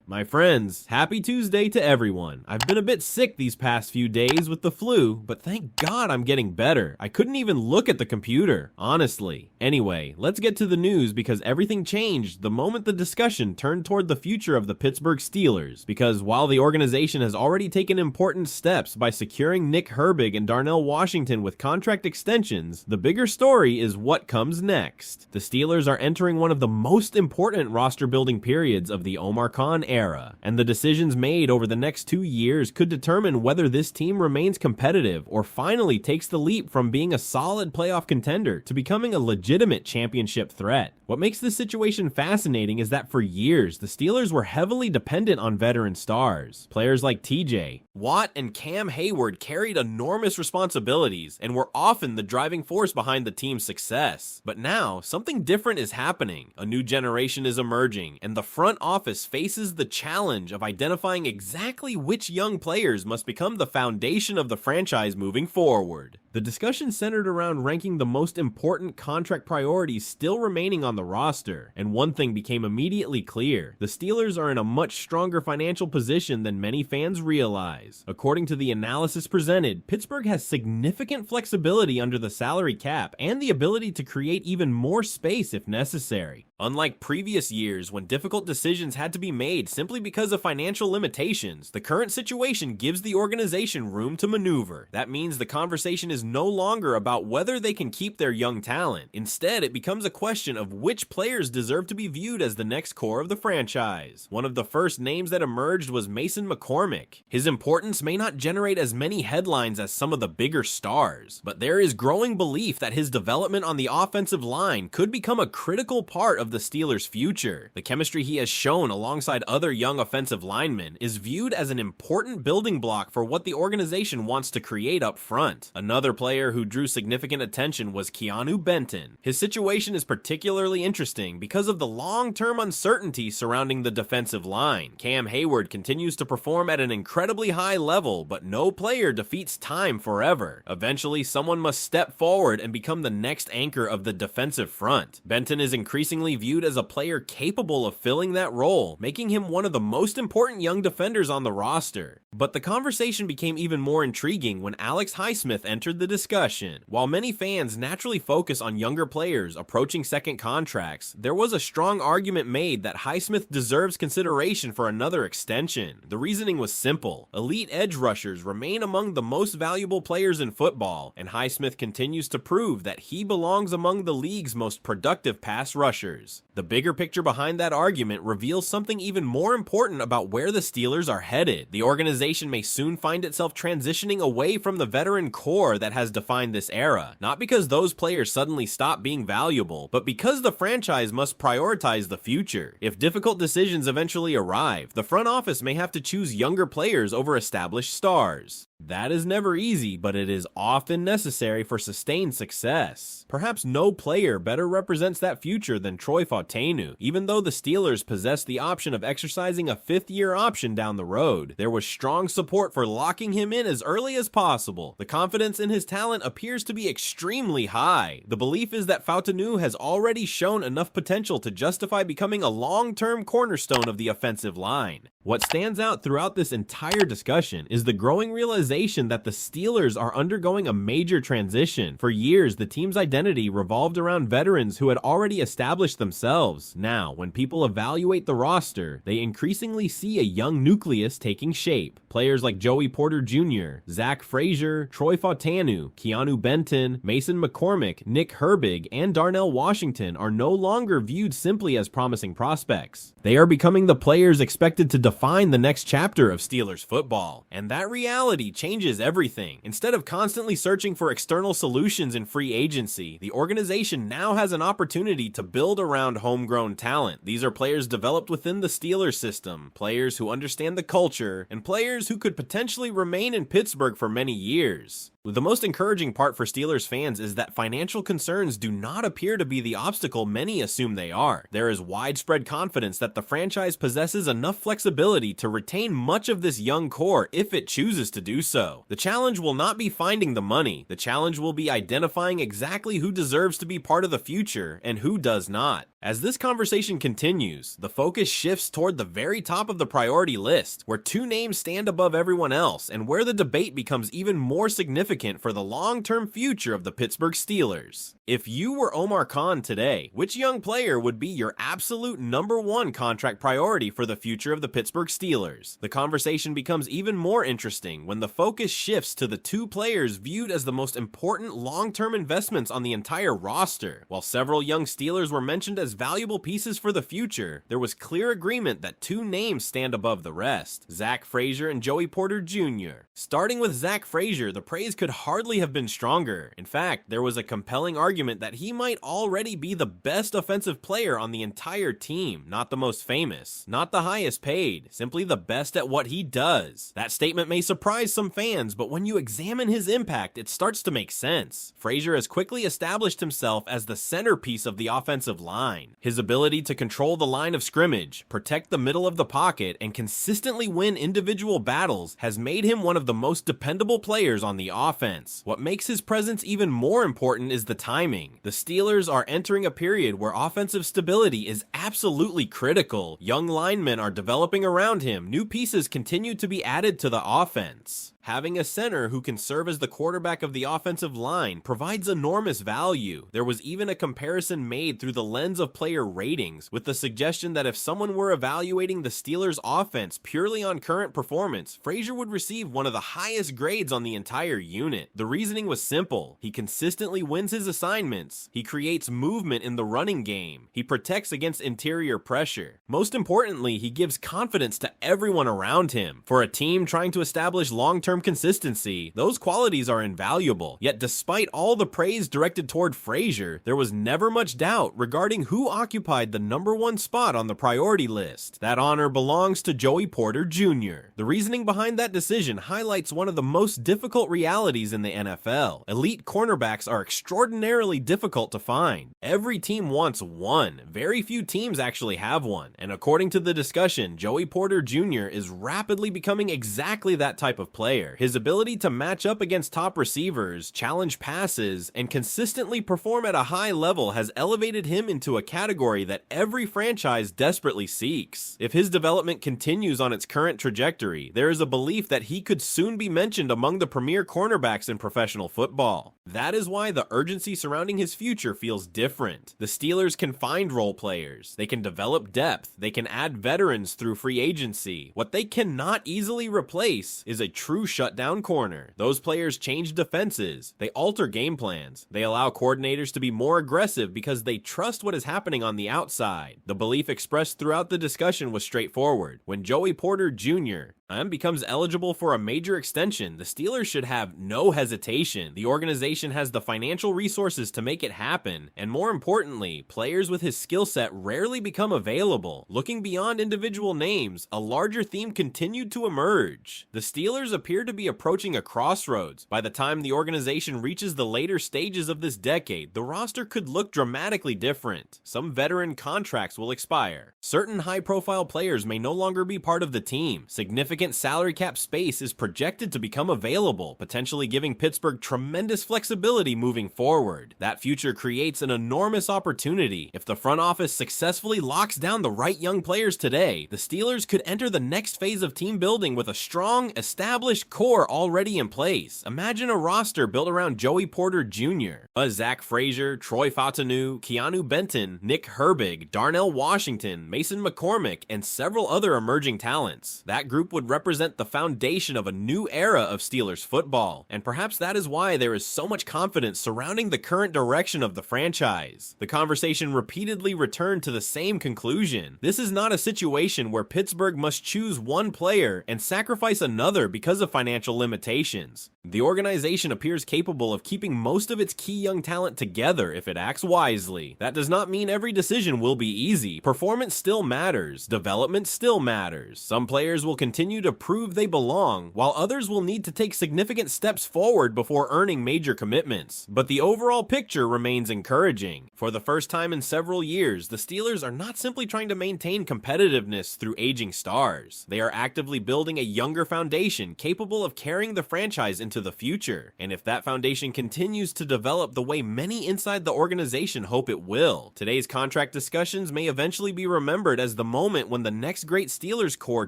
My friends, happy Tuesday to everyone. I've been a bit sick these past few days with the flu, but thank God I'm getting better. I couldn't even look at the computer, honestly. Anyway, let's get to the news because everything changed the moment the discussion turned toward the future of the Pittsburgh Steelers. Because while the organization has already taken important steps by securing Nick Herbig and Darnell Washington with contract extensions, the bigger story is what comes next. The Steelers are entering one of the most important roster building periods of the Omar Khan era, and the decisions made over the next 2 years could determine whether this team remains competitive or finally takes the leap from being a solid playoff contender to becoming a legitimate championship threat. What makes this situation fascinating is that for years, the Steelers were heavily dependent on veteran stars. Players like TJ Watt and Cam Hayward carried enormous responsibilities and were often the driving force behind the team's success. But now, something different is happening. A new generation is emerging, and the front office faces the challenge of identifying exactly which young players must become the foundation of the franchise moving forward. The discussion centered around ranking the most important contract priorities still remaining on the roster, and one thing became immediately clear. The Steelers are in a much stronger financial position than many fans realize. According to the analysis presented, Pittsburgh has significant flexibility under the salary cap and the ability to create even more space if necessary. Unlike previous years when difficult decisions had to be made simply because of financial limitations, the current situation gives the organization room to maneuver. That means the conversation is no longer about whether they can keep their young talent. Instead, it becomes a question of which players deserve to be viewed as the next core of the franchise. One of the first names that emerged was Mason McCormick. His importance may not generate as many headlines as some of the bigger stars, but there is growing belief that his development on the offensive line could become a critical part of the Steelers' future. The chemistry he has shown alongside other young offensive linemen is viewed as an important building block for what the organization wants to create up front. Another player who drew significant attention was Keanu Benton. His situation is particularly interesting because of the long-term uncertainty surrounding the defensive line. Cam Hayward continues to perform at an incredibly high level, but no player defeats time forever. Eventually, someone must step forward and become the next anchor of the defensive front. Benton is increasingly viewed as a player capable of filling that role, making him one of the most important young defenders on the roster. But the conversation became even more intriguing when Alex Highsmith entered the discussion. While many fans naturally focus on younger players approaching second contracts, there was a strong argument made that Highsmith deserves consideration for another extension. The reasoning was simple. Elite edge rushers remain among the most valuable players in football, and Highsmith continues to prove that he belongs among the league's most productive pass rushers. The bigger picture behind that argument reveals something even more important about where the Steelers are headed. The organization may soon find itself transitioning away from the veteran core that has defined this era, not because those players suddenly stop being valuable, but because the franchise must prioritize the future. If difficult decisions eventually arrive, the front office may have to choose younger players over established stars. That is never easy, but it is often necessary for sustained success. Perhaps no player better represents that future than Troy Fautanu. Even though the Steelers possessed the option of exercising a fifth-year option down the road, there was strong support for locking him in as early as possible. The confidence in his talent appears to be extremely high. The belief is that Fautanu has already shown enough potential to justify becoming a long-term cornerstone of the offensive line. What stands out throughout this entire discussion is the growing realization that the Steelers are undergoing a major transition. For years, the team's identity revolved around veterans who had already established themselves. Now, when people evaluate the roster, they increasingly see a young nucleus taking shape. Players like Joey Porter Jr., Zach Frazier, Troy Fautanu, Keanu Benton, Mason McCormick, Nick Herbig, and Darnell Washington are no longer viewed simply as promising prospects. They are becoming the players expected to define the next chapter of Steelers football. And that reality changes everything. Instead of constantly searching for external solutions in free agency, the organization now has an opportunity to build around homegrown talent. These are players developed within the Steelers system, players who understand the culture, and players who could potentially remain in Pittsburgh for many years. The most encouraging part for Steelers fans is that financial concerns do not appear to be the obstacle many assume they are. There is widespread confidence that the franchise possesses enough flexibility to retain much of this young core if it chooses to do so. The challenge will not be finding the money. The challenge will be identifying exactly who deserves to be part of the future and who does not. As this conversation continues, the focus shifts toward the very top of the priority list, where two names stand above everyone else and where the debate becomes even more significant for the long-term future of the Pittsburgh Steelers. If you were Omar Khan today, which young player would be your absolute #1 contract priority for the future of the Pittsburgh Steelers? The conversation becomes even more interesting when the focus shifts to the two players viewed as the most important long-term investments on the entire roster. While several young Steelers were mentioned as valuable pieces for the future, there was clear agreement that two names stand above the rest: Zach Frazier and Joey Porter Jr. Starting with Zach Frazier, the praise could hardly have been stronger. In fact, there was a compelling argument that he might already be the best offensive player on the entire team, not the most famous, not the highest paid, simply the best at what he does. That statement may surprise some fans, but when you examine his impact, it starts to make sense. Frazier has quickly established himself as the centerpiece of the offensive line. His ability to control the line of scrimmage, protect the middle of the pocket, and consistently win individual battles has made him one of the most dependable players on the offense. What makes his presence even more important is the timing. The Steelers are entering a period where offensive stability is absolutely critical. Young linemen are developing around him. New pieces continue to be added to the offense. Having a center who can serve as the quarterback of the offensive line provides enormous value. There was even a comparison made through the lens of player ratings, with the suggestion that if someone were evaluating the Steelers' offense purely on current performance, Frazier would receive one of the highest grades on the entire unit. The reasoning was simple. He consistently wins his assignments. He creates movement in the running game. He protects against interior pressure. Most importantly, he gives confidence to everyone around him. For a team trying to establish long-term consistency, those qualities are invaluable. Yet despite all the praise directed toward Frazier, there was never much doubt regarding who occupied the #1 spot on the priority list. That honor belongs to Joey Porter Jr. The reasoning behind that decision highlights one of the most difficult realities in the NFL. Elite cornerbacks are extraordinarily difficult to find. Every team wants one. Very few teams actually have one. And according to the discussion, Joey Porter Jr. is rapidly becoming exactly that type of player. His ability to match up against top receivers, challenge passes, and consistently perform at a high level has elevated him into a category that every franchise desperately seeks. If his development continues on its current trajectory, there is a belief that he could soon be mentioned among the premier cornerbacks in professional football. That is why the urgency surrounding his future feels different. The Steelers can find role players, they can develop depth, they can add veterans through free agency. What they cannot easily replace is a true shutdown corner. Those players change defenses, they alter game plans, they allow coordinators to be more aggressive because they trust what is happening on the outside. The belief expressed throughout the discussion was straightforward. When Joey Porter Jr. becomes eligible for a major extension, the Steelers should have no hesitation. The organization has the financial resources to make it happen, and more importantly, players with his skill set rarely become available. Looking beyond individual names, a larger theme continued to emerge. The Steelers appear to be approaching a crossroads. By the time the organization reaches the later stages of this decade, the roster could look dramatically different. Some veteran contracts will expire. Certain high-profile players may no longer be part of the team. Significant salary cap space is projected to become available, potentially giving Pittsburgh tremendous flexibility moving forward. That future creates an enormous opportunity. If the front office successfully locks down the right young players today, the Steelers could enter the next phase of team building with a strong, established core already in place. Imagine a roster built around Joey Porter Jr., Zach Frazier, Troy Fautanu, Keanu Benton, Nick Herbig, Darnell Washington, Mason McCormick, and several other emerging talents. That group would represent the foundation of a new era of Steelers football, and perhaps that is why there is so much confidence surrounding the current direction of the franchise. The conversation repeatedly returned to the same conclusion. This is not a situation where Pittsburgh must choose one player and sacrifice another because of financial limitations. The organization appears capable of keeping most of its key young talent together if it acts wisely. That does not mean every decision will be easy. Performance still matters. Development still matters. Some players will continue to prove they belong, while others will need to take significant steps forward before earning major commitments. But the overall picture remains encouraging. For the first time in several years, the Steelers are not simply trying to maintain competitiveness through aging stars. They are actively building a younger foundation capable of carrying the franchise into the future. And if that foundation continues to develop the way many inside the organization hope it will, today's contract discussions may eventually be remembered as the moment when the next great Steelers core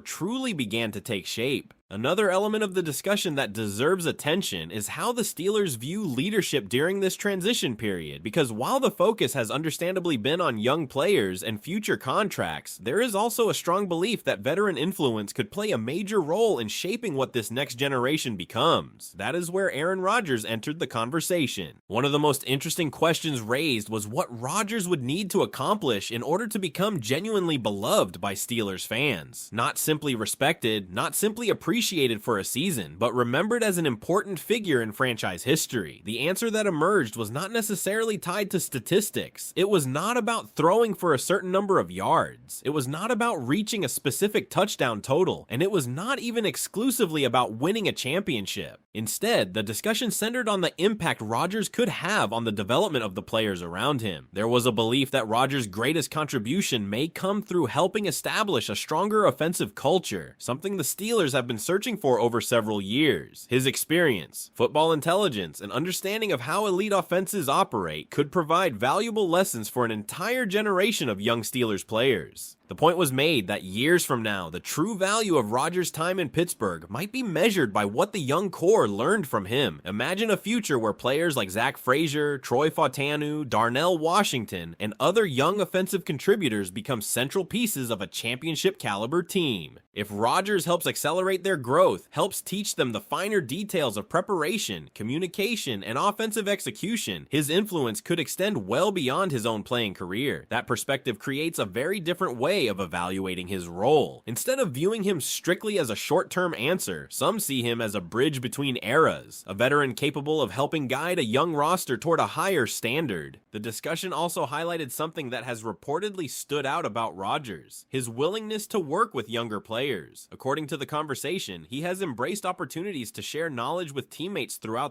truly began to take shape. Another element of the discussion that deserves attention is how the Steelers view leadership during this transition period, because while the focus has understandably been on young players and future contracts, there is also a strong belief that veteran influence could play a major role in shaping what this next generation becomes. That is where Aaron Rodgers entered the conversation. One of the most interesting questions raised was what Rodgers would need to accomplish in order to become genuinely beloved by Steelers fans. Not simply respected, not simply appreciated for a season, but remembered as an important figure in franchise history. The answer that emerged was not necessarily tied to statistics. It was not about throwing for a certain number of yards. It was not about reaching a specific touchdown total, and it was not even exclusively about winning a championship. Instead, the discussion centered on the impact Rodgers could have on the development of the players around him. There was a belief that Rodgers' greatest contribution may come through helping establish a stronger offensive culture, something the Steelers have been searching for over several years. His experience, football intelligence, and understanding of how elite offenses operate could provide valuable lessons for an entire generation of young Steelers players. The point was made that years from now, the true value of Rodgers' time in Pittsburgh might be measured by what the young core learned from him. Imagine a future where players like Zach Frazier, Troy Fautanu, Darnell Washington, and other young offensive contributors become central pieces of a championship-caliber team. If Rodgers helps accelerate their growth, helps teach them the finer details of preparation, communication, and offensive execution, his influence could extend well beyond his own playing career. That perspective creates a very different way of evaluating his role. Instead of viewing him strictly as a short-term answer, some see him as a bridge between eras, a veteran capable of helping guide a young roster toward a higher standard. The discussion also highlighted something that has reportedly stood out about Rodgers: his willingness to work with younger players. According to the conversation, he has embraced opportunities to share knowledge with teammates throughout